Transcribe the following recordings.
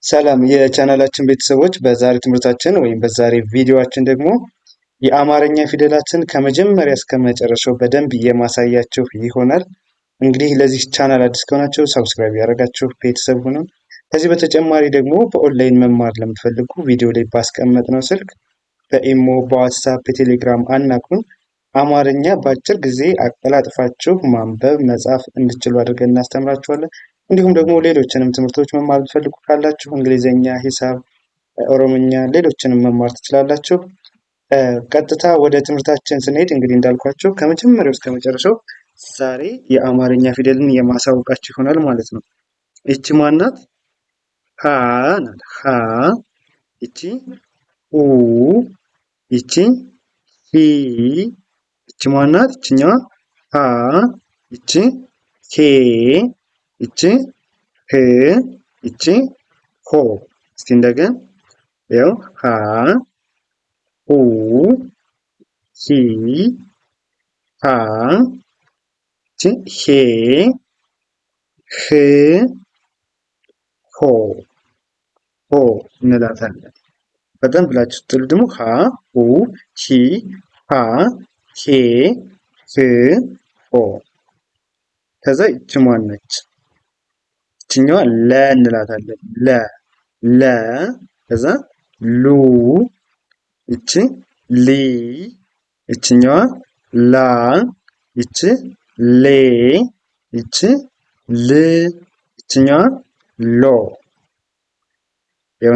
ሰላም የቻናላችን ቤተሰቦች፣ በዛሬ ትምህርታችን ወይም በዛሬ ቪዲዮአችን ደግሞ የአማርኛ ፊደላትን ከመጀመሪያ እስከ መጨረሻው በደንብ የማሳያችሁ ይሆናል። እንግዲህ ለዚህ ቻናል አዲስ ከሆናችሁ ሰብስክራይብ ያደረጋችሁ ቤተሰብ ሁኑ። ከዚህ በተጨማሪ ደግሞ በኦንላይን መማር ለምትፈልጉ ቪዲዮ ላይ ባስቀመጥነው ስልክ በኢሞ፣ በዋትሳፕ፣ በቴሌግራም አናግሩን። አማርኛ በአጭር ጊዜ አቀላጥፋችሁ ማንበብ መጻፍ እንድችሉ አድርገን እናስተምራችኋለን። እንዲሁም ደግሞ ሌሎችንም ትምህርቶች መማር ብትፈልጉ ካላችሁ እንግሊዝኛ፣ ሂሳብ፣ ኦሮምኛ ሌሎችንም መማር ትችላላችሁ። ቀጥታ ወደ ትምህርታችን ስንሄድ እንግዲህ እንዳልኳችሁ ከመጀመሪያው እስከ መጨረሻው ዛሬ የአማርኛ ፊደልን የማሳውቃችሁ ይሆናል ማለት ነው። ይቺ ማናት? ሀ ናት። ሀ። ይቺ ኡ። ይቺ ሂ። ይቺ ማናት? ይችኛዋ ሀ። ይቺ ሄ። ይቺ ህ። ይቺ ሆ። እስቲ እንደገን ያው ሀ ሁ ሂ ሃ ይቺ ሄ ህ ሆ ሆ እንላታለን። በጣም ብላችሁ ስትሉ ደግሞ ሀ ሁ ሂ ሃ ሄ ህ ሆ። ከዛ ይቺ ማን ነች? ይችኛዋ ለ እንላታለን። ለ ከዛ ሉ። ይቺ ሊ። ይችኛዋ ላ። ይቺ ሌ። ይቺ ል። ይችኛዋ ሎ። ያው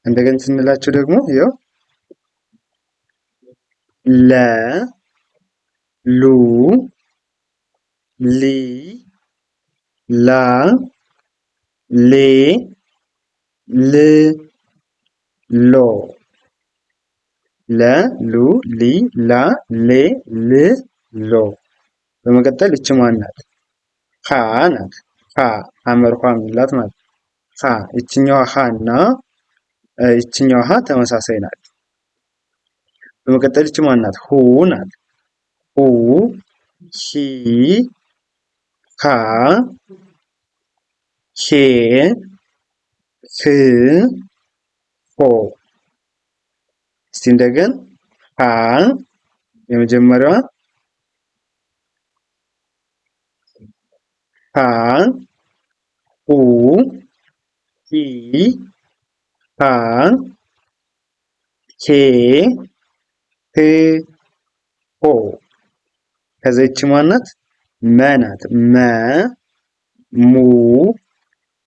እንደገን ስንላቸው ደግሞ ያው ለ ሉ ሊ ላ ሌ ል ሎ። ለ ሉ ሊ ላ ሌ ል ሎ። በመቀጠል ይቺ ማን ናት? ሀ ናት። ሀ ሐመርኳ ምንላት ማለት ሀ። ይችኛዋ ሀ እና ይችኛዋ ሀ ተመሳሳይ ናት። በመቀጠል ይቺ ማን ናት? ሁ ናት። ሁ ሂ ሃ ሄ ህ ሆ። እስቲ እንደገን ሀ የመጀመሪያዋ ሀ ሁ ሂ ሃ ሄ ህ ሆ። ከዛ ይቺ ማናት? መ ናት። መ ሙ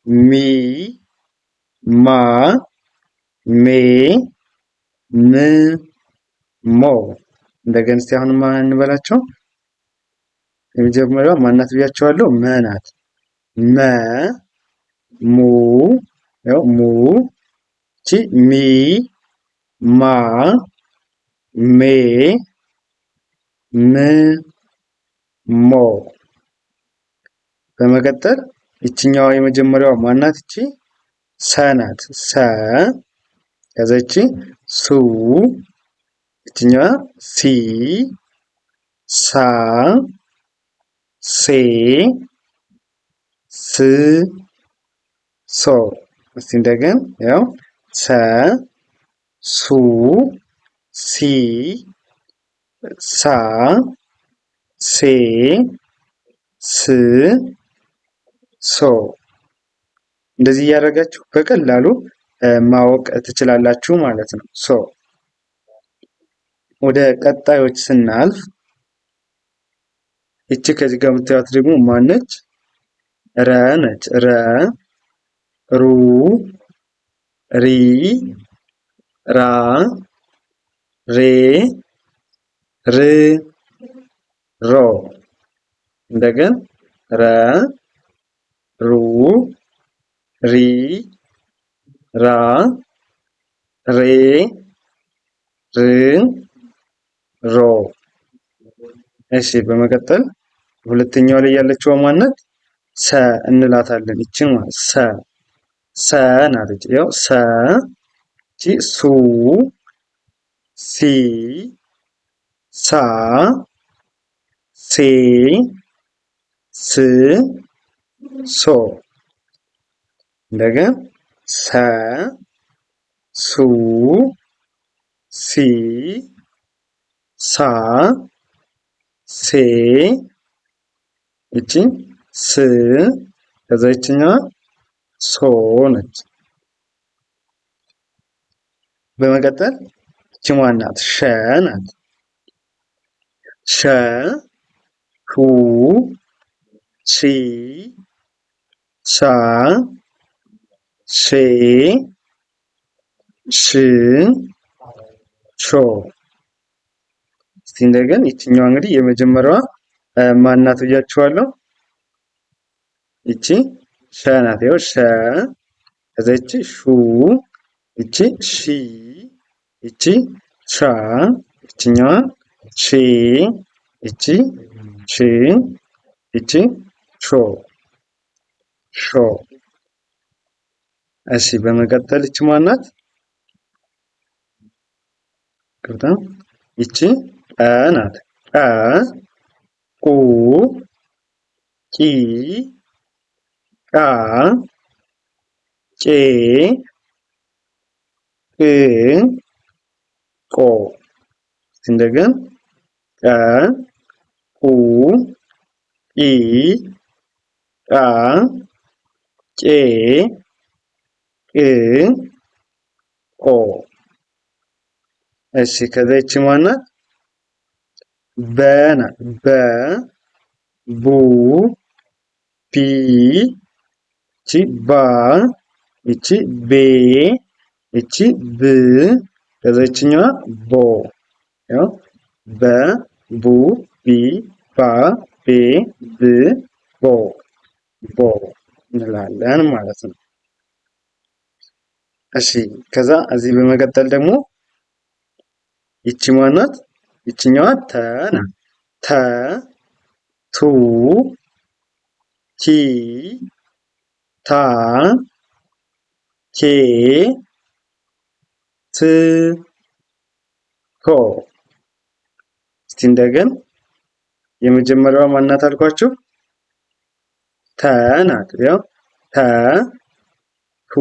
ሚ ማ ሜ ም ሞ። እንደገና እስቲ አሁን እንበላቸው። የመጀመሪያዋ ማናት ብያቸዋለሁ? መ ናት። መ ሙ ያው ሙ ቺ ሚ ማ ሜ ም ሞ። በመቀጠል ይችኛዋ የመጀመሪያዋ ማናት? እቺ ሰ ናት። ሰ ከዛ ይቺ ሱ። ይችኛዋ ሲ ሳ ሴ ስ ሶ። እስቲ እንደገን ያው ሰ ሱ ሲ ሳ ሴ ስ ሶ። እንደዚህ እያደረጋችሁ በቀላሉ ማወቅ ትችላላችሁ ማለት ነው። ሶ ወደ ቀጣዮች ስናልፍ ይቺ ከዚህ ጋር የምታዩት ደግሞ ማነች? ረ ነች። ረ ሩ ሪ ራ ሬ ር ሮ። እንደገን ረ ሩ ሪ ራ ሬ ር ሮ። እሺ በመቀጠል ሁለተኛው ላይ ያለችው ማናት? ሰ እንላታለን። ይቺን ማለት ሰ ናት። ያው ሰ ቺ ሱ ሲ ሳ ሴ ስ ሶ። እንደገና ሰ ሱ ሲ ሳ ሴ እቺ ስ ከዛ ይችኛዋ ሶ ነች። በመቀጠል እቺ ማን ናት? ሸ ናት። ሸ ሹ ሺ ሻ ሼ ሽ ሾ። እስቲ እንደገን ይችኛዋ እንግዲህ የመጀመሪያዋ ማናት ብያችኋለሁ? ይቺ ሸ ናት። ይኸው ሸ ከዛ ይቺ ሹ ይቺ ሺ ይቺ ሻ ይችኛዋ ሺ ይቺ ሽ ይቺ ሾ ሾ። እሺ በመቀጠል ይቺ ማናት? ቅርታ ይቺ ቀ ናት። ቀ ቁ ቂ ቃ ቄ ቅ ቆ። እንደገን ቀ ቁ ቂ ቃ ቄ ቅ ቆ። እሺ ከዛ ይቺ ማናት? በ ናት። በ ቡ ቢ ይቺ ባ ይቺ ቤ ይቺ ብ ከዛ ይችኛዋ ቦ። ያው በ ቡ ቢ ባ ቤ ብ ቦ ቦ እንላለን ማለት ነው። እሺ ከዛ እዚህ በመቀጠል ደግሞ ይቺ ማናት? ይችኛዋ ተ ናት። ተ ቱ ቲ ታ ኬ ት ቶ። እስቲ እንደገን የመጀመሪያዋ ማናት አልኳችሁ? ተ ናት። ያው ተ ቱ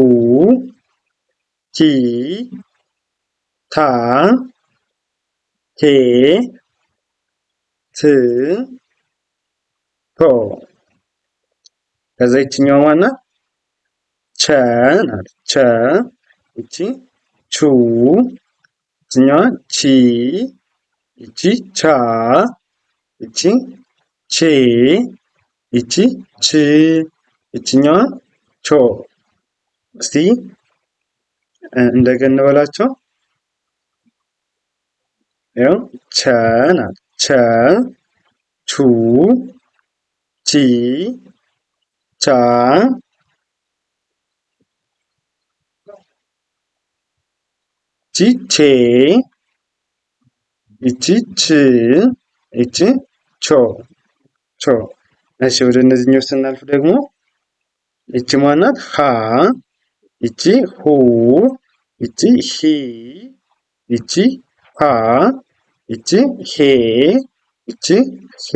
ቲ ታ ቴ ት ቶ። ከዛ ይችኛዋ ማናት? ቸ ናት። ቸ ይቺ ቹ ይችኛዋ ቺ ይቺ ቻ ይቺ ቼ ይቺ ች ይችኛዋ ቾ። እስቲ እንደገና እንበላቸው። ያው ቸ ናት። ቸ ቹ ቺ ቻ ቺ ቼ ይቺ ች ይቺ ቾ ቾ። እሺ ወደ እነዚህኛው ስናልፍ ደግሞ ይቺ ማናት? ሀ ይቺ ሁ ይቺ ሂ ይቺ ሃ ይቺ ሄ ይቺ ህ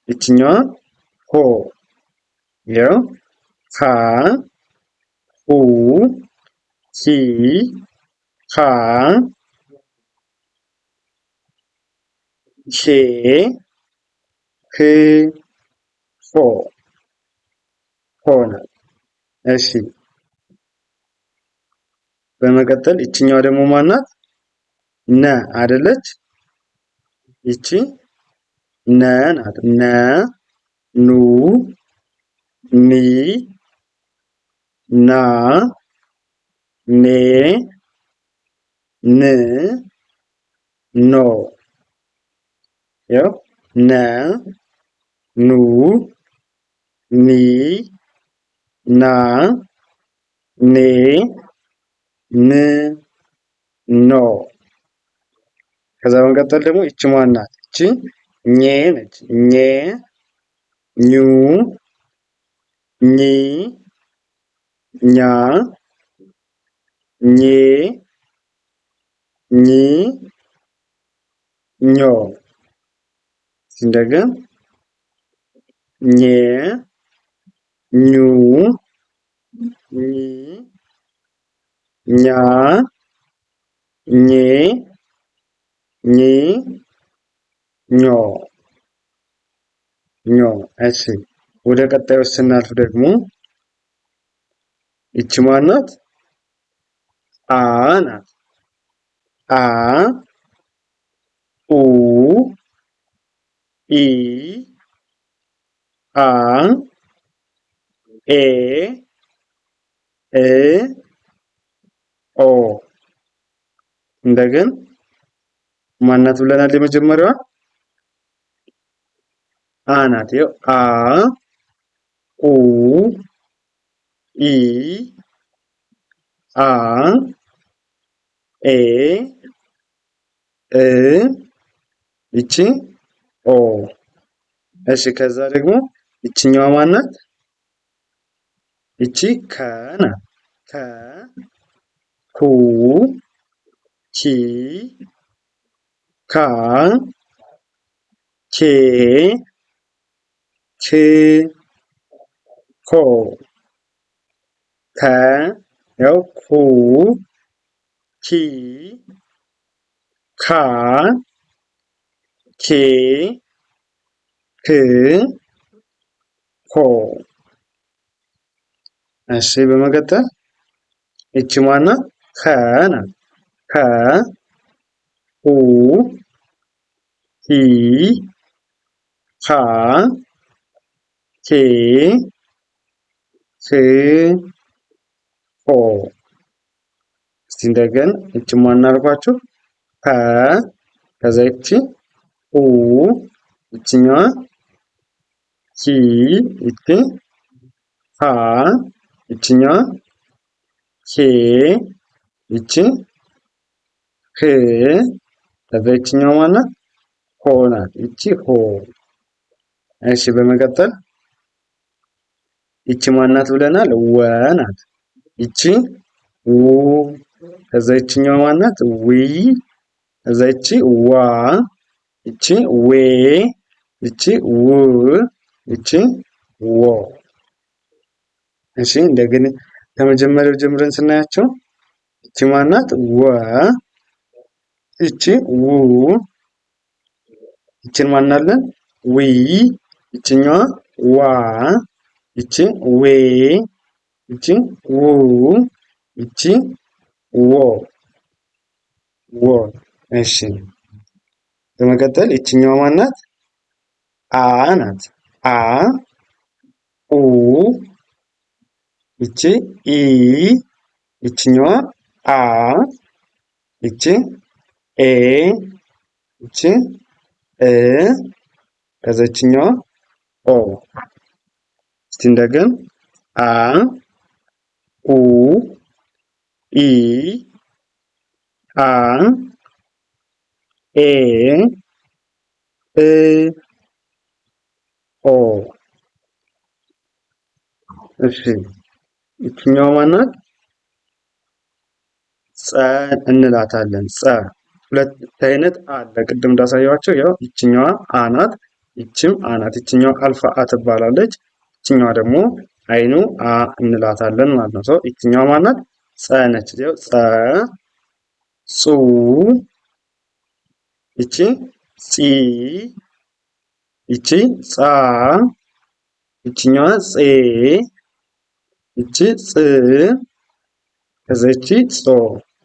ይችኛዋ ሆ። ያው ሀ ሁ ሂ ሃ ሄ ህ ሆ ሆነ። እሺ በመቀጠል ይችኛዋ ደግሞ ማናት? ነ አይደለች? ይቺ ነ ናት። ነ ኑ ኒ ና ኔ ን ኖ። ያው ነ ኑ ኒ ና ኔ ን ኖ። ከዛ በመቀጠል ደግሞ ይቺ ማን ናት? ይቺ ኘ ነች። ኘ ኙ ኚ ኛ ኜ ኚ ኞ። እንደገና ኘ ኙ ኚ ኛ ኜ ኚ ኞ ኞ። እሺ ወደ ቀጣዮች ስናልፍ ደግሞ ይቺ ማናት? አ ናት። አ ኡ ኢ አ ኤ እ ኦ። እንደገን ማናት ብለናል? የመጀመሪያዋ አ ናት። ይኸው አ ኡ ኢ አ ኤ እ ይቺ ኦ። እሺ ከዛ ደግሞ ይችኛዋ ማናት? ይቺ ከ ናት። ከ ኩ ኪ ካ ኬ ክ ኮ። ከ ያው ኩ ኪ ካ ኬ ክ ኮ። እሺ በመቀጠል ይቺ ማናት? ከ ናት። ከ ሁ ሂ ሃ ሄ ህ ሆ። እስቲ እንደገን ይቺ ማን አልኳችሁ? ከ ከዛ ይቺ ሁ ይችኛዋ ሂ ይቺ ሃ ይችኛዋ ሄ ይቺ ህ ከዛ ይችኛዋ ማናት? ሆ ናት። ይቺ ሆ። እሺ በመቀጠል ይቺ ማናት ብለናል? ወ ናት። ይቺ ው ከዛ ይችኛዋ ማናት? ዊ ከዛ ይቺ ዋ ይቺ ዌ ይቺ ው ይቺ ዎ። እሺ እንደገና ከመጀመሪያው ጀምረን ስናያቸው ይቺ ማናት? ወ ይቺ ው ይቺን ማናለን? ዊ ይቺኛዋ ዋ ይቺ ዌ ይቺ ው ይቺ ዎ ዎ። እሺ በመቀጠል ይችኛዋ ማናት? አ ናት። አ ኡ ይቺ ኢ ይችኛዋ አ ይቺ ኤ ይቺ እ ከዛ ይችኛዋ ኦ። እስቲ እንደገን አ ኡ ኢ አ ኤ እ ኦ። እሺ ይችኛዋ ማናት? ጸ እንላታለን። ጸ ሁለት አይነት አለ። ቅድም እንዳሳየኋቸው ያው ይችኛዋ አ ናት፣ ይችም አ ናት። ይችኛዋ አልፋ አ ትባላለች። ይችኛዋ ደግሞ አይኑ አ እንላታለን ማለት ነው። ይችኛዋ ማናት? ጸ ነች። ያው ጸ ጹ ይቺ ጺ ይቺ ጻ ይችኛዋ ጼ ይቺ ጽ ከዛ ይቺ ጾ።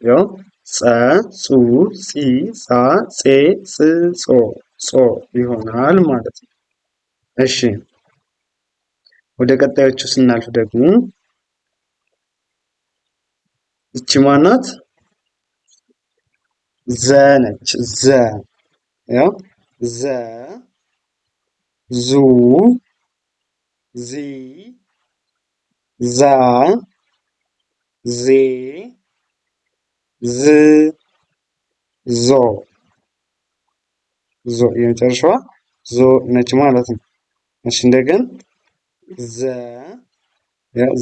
ያው ጸ ጹ ጺ ጻ ጼ ጽ ጾ ጾ ይሆናል ማለት ነው። እሺ ወደ ቀጣዮቹ ስናልፍ ደግሞ ይቺ ማናት? ዘ ነች። ዘ ያው ዘ ዙ ዚ ዛ ዜ ዝ ዞ ዞ የመጨረሻዋ ዞ ነች ማለት ነው። እሺ እንደገን ዘ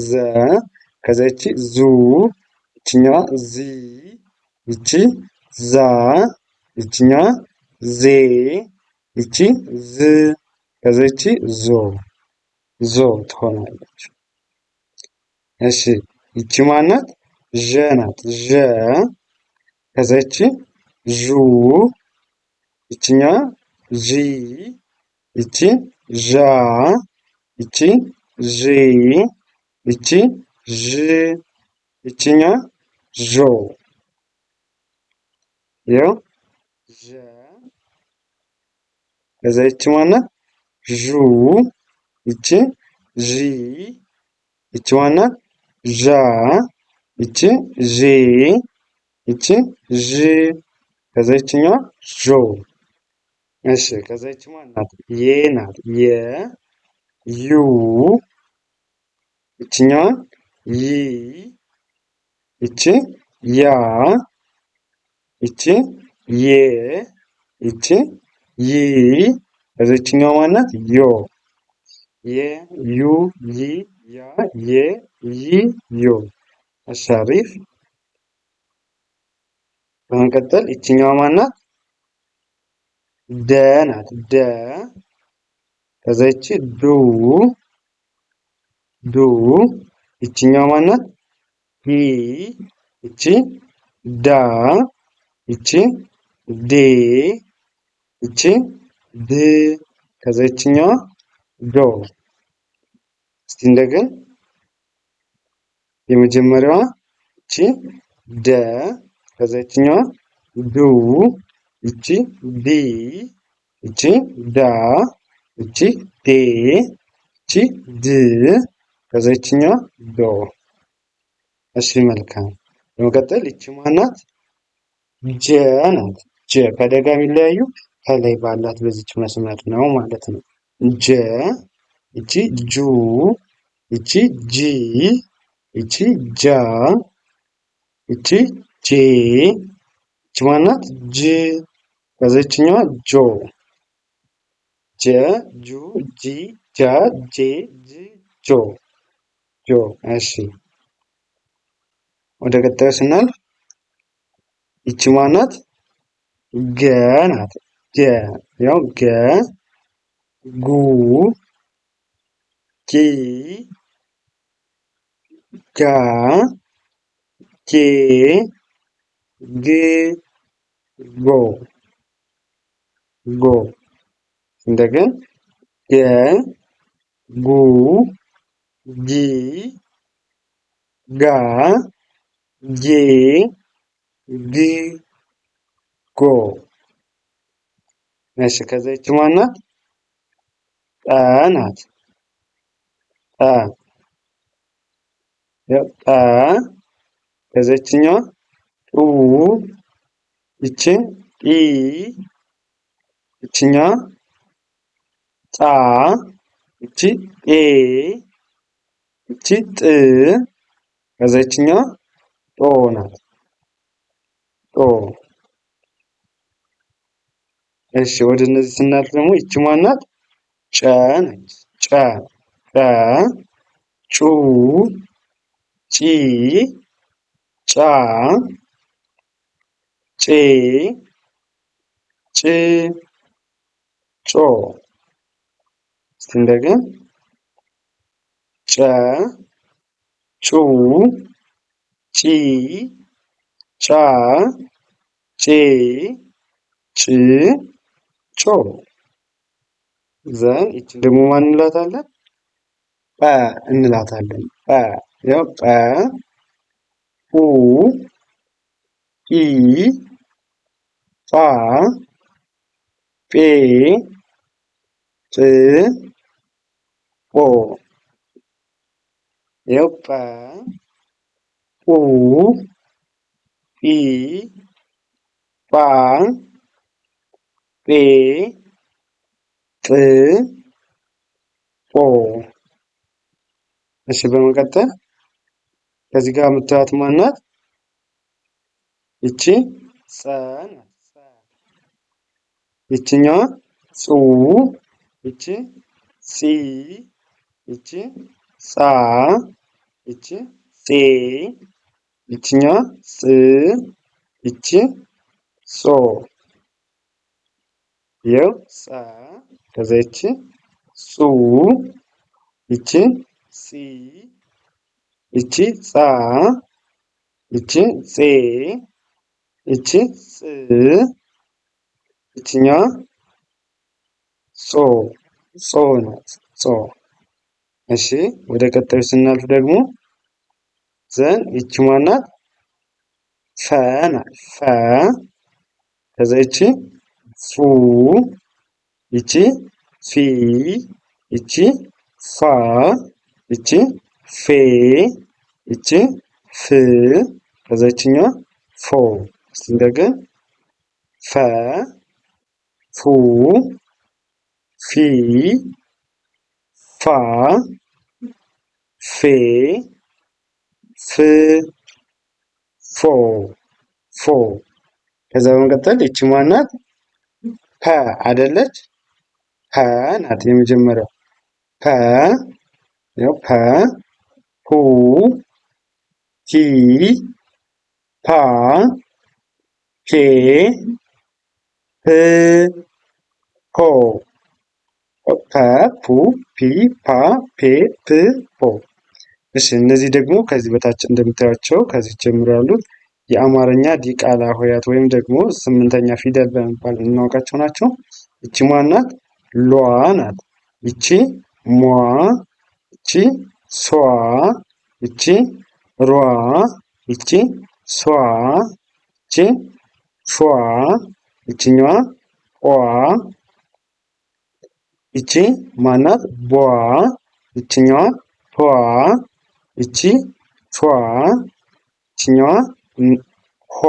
ዘ ከዛ ይቺ ዙ ይችኛዋ ዚ ይቺ ዛ ይችኛዋ ዜ ይቺ ዝ ከዛ ይቺ ዞ ዞ ትሆናለች። እሺ ይቺ ማናት? ዠ ናት ዠ ከዛ ይቺ ዡ ይችኛዋ ዢ ይቺ ዣ ይቺ ዢ ይቺ ዥ ይችኛዋ ዦ ይኸው ዠ ከዛ ይቺ ማናት ዡ ይቺ ዢ ይቺ ማናት ዣ ይቺ ዢ ይቺ ዥ ከዛ ይችኛዋ ዦ። እሺ ከዛ ይቺ ማናት የ ናት የ ዩ ይችኛዋ ይ ይቺ ያ ይቺ የ ይቺ ይ ከዛ ይችኛዋ ማናት ዮ የ ዩ ይ ያ የ ይ ዮ። እሺ አሪፍ። በመቀጠል ይችኛዋ ማናት ደ ናት ደ ከዛ ይቺ ዱ ዱ ይችኛዋ ማናት ዲ ይቺ ዳ ይቺ ዴ ይቺ ድ ከዛ ይችኛዋ ዶ። እስቲ እንደገን የመጀመሪያዋ ይቺ ደ ከዛ ይችኛዋ ዱ ይቺ ዲ ይቺ ዳ ይቺ ዴ ይቺ ድ ከዛ ይችኛዋ ዶ። እሺ መልካም። በመቀጠል ይቺ ማናት ጀ ናት ጀ ከደ ጋር የሚለያዩ ከላይ ባላት በዚች መስመር ነው ማለት ነው። ጀ ይቺ ጁ ይቺ ጂ ይቺ ጃ ይቺ ጄ ይቺ ማናት ጅ ከዛ ይችኛዋ ጆ ጀ ጁ ጂ ጃ ጄ ጅ ጆ ጆ። እሺ ወደ ቀጣዩ ስናልፍ ይቺ ማናት ገ ናት ገ ያው ገ ጉ ጊ ጋ ጌ ግ ጎ ጎ እንደገን ገ ጉ ጊ ጋ ጌ ግ ጎ። እሺ ከዛ ይቺ ማናት ጠ ናት ጠ ጠ ከዛ ይችኛዋ ጡ ይቺ ጢ ይችኛዋ ጣ ይቺ ጤ ይቺ ጥ ከዛ ይችኛዋ ጦ ናት ጦ። እሺ ወደ እነዚህ ስናልፍ ደግሞ ይቺ ማናት ጨ ነች ጨ ጨ ጩ ጪ ጫ ጬ ጭ ጮ። እስቲ እንደገን ጨ ጩ ጪ ጫ ጬ ጭ ጮ። ዘን ይቺን ደግሞ ማን እንላታለን ጰ እንላታለን ጰ ያው ጰ ጱ ጲ ጳ ጴ ጵ ጶ ያው ጰ ጱ ጲ ጳ ጴ ጵ ጶ። እሺ በመቀጠል ከዚህ ጋር የምታዩት ማናት ይቺ ጸ ናት ጸ ይችኛዋ ጹ ይቺ ጺ ይቺ ጻ ይቺ ጼ ይችኛዋ ጽ ይቺ ጾ ይኸው ጸ ከዛ ይቺ ጹ ይቺ ጺ ይቺ ጻ ይቺ ፄ፣ ይቺ ፅ፣ ይችኛዋ ጾ፣ ጾ ናት። ጾ። እሺ ወደ ቀጣዩ ስናልፍ ደግሞ ዘን ይቺ ማናት? ፈ ናት። ፈ። ከዛ ይቺ ፉ፣ ይቺ ፊ፣ ይቺ ፋ፣ ይቺ ፌ፣ ይቺ ፍ፣ ከዛ ይችኛዋ ፎ። እስቲ እንደገን ፈ፣ ፉ፣ ፊ፣ ፋ፣ ፌ፣ ፍ፣ ፎ፣ ፎ። ከዛ በመቀጠል ይቺ ማናት? ፐ አይደለች? ፐ ናት የመጀመሪያው። ፐ፣ ያው ፐ፣ ፑ፣ ፒ፣ ፓ፣ ፔ፣ ፕ፣ ፖ። ፐ፣ ፑ፣ ፒ፣ ፓ፣ ፔ፣ ፕ፣ ፖ። እሺ እነዚህ ደግሞ ከዚህ በታች እንደምታዩቸው ከዚህ ጀምሮ ያሉት የአማርኛ ዲቃላ ሆሄያት ወይም ደግሞ ስምንተኛ ፊደል በመባል የምናውቃቸው ናቸው። ይቺ ማናት? ሏ ናት። ይቺ ሟ፣ ይቺ ሷ፣ ይቺ ሯ፣ ይቺ ሷ፣ ይቺ ሿ፣ ይቺኛዋ ቋ፣ ይቺ ማናት? ቧ፣ ይቺኛዋ ቷ፣ ይቺ ቿ፣ ይቺኛዋ ኋ፣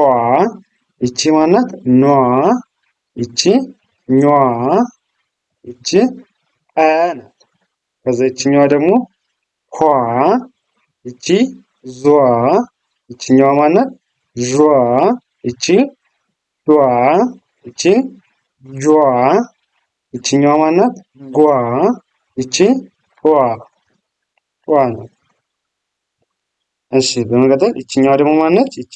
ይቺ ማናት? ኗ፣ ይቺ ኟ፣ ይቺ አ ናት። ከዛ ይችኛዋ ደግሞ ኋ፣ ይቺ ዟ፣ ይችኛዋ ማናት? ዧ፣ ይቺ ዷ፣ ይቺ ጇ፣ ይችኛዋ ማናት? ጓ፣ ይቺ ጧ፣ ጧ ናት። እሺ በመቀጠል ይችኛዋ ደግሞ ማነች? ይቺ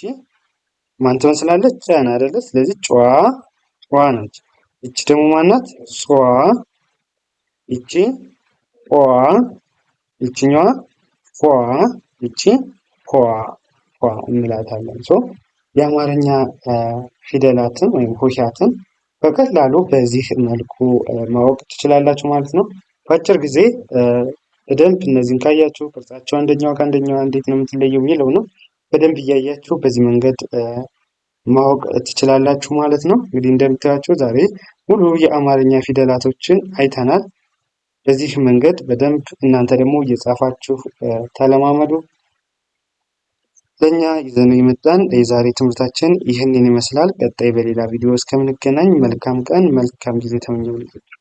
ማን ትመስላለች? ጨን አይደለ? ስለዚህ ጯ፣ ጯ ነች። ይቺ ደግሞ ማናት? ጿ፣ ይቺ ቋ፣ ይችኛዋ ፏ፣ ይቺ ኳ፣ ኳ እንላታለን። የአማርኛ ፊደላትን ወይም ሆሄያትን በቀላሉ በዚህ መልኩ ማወቅ ትችላላችሁ ማለት ነው። በአጭር ጊዜ በደንብ እነዚህን ካያችሁ ቅርጻቸው አንደኛዋ ከአንደኛዋ እንዴት ነው የምትለየው የሚለው ነው። በደንብ እያያችሁ በዚህ መንገድ ማወቅ ትችላላችሁ ማለት ነው። እንግዲህ እንደምታያቸው ዛሬ ሙሉ የአማርኛ ፊደላቶችን አይተናል። በዚህ መንገድ በደንብ እናንተ ደግሞ እየጻፋችሁ ተለማመዱ። ለኛ ይዘነው የመጣን የዛሬ ትምህርታችን ይህንን ይመስላል። ቀጣይ በሌላ ቪዲዮ እስከምንገናኝ መልካም ቀን፣ መልካም ጊዜ ተመኘሁላችሁ።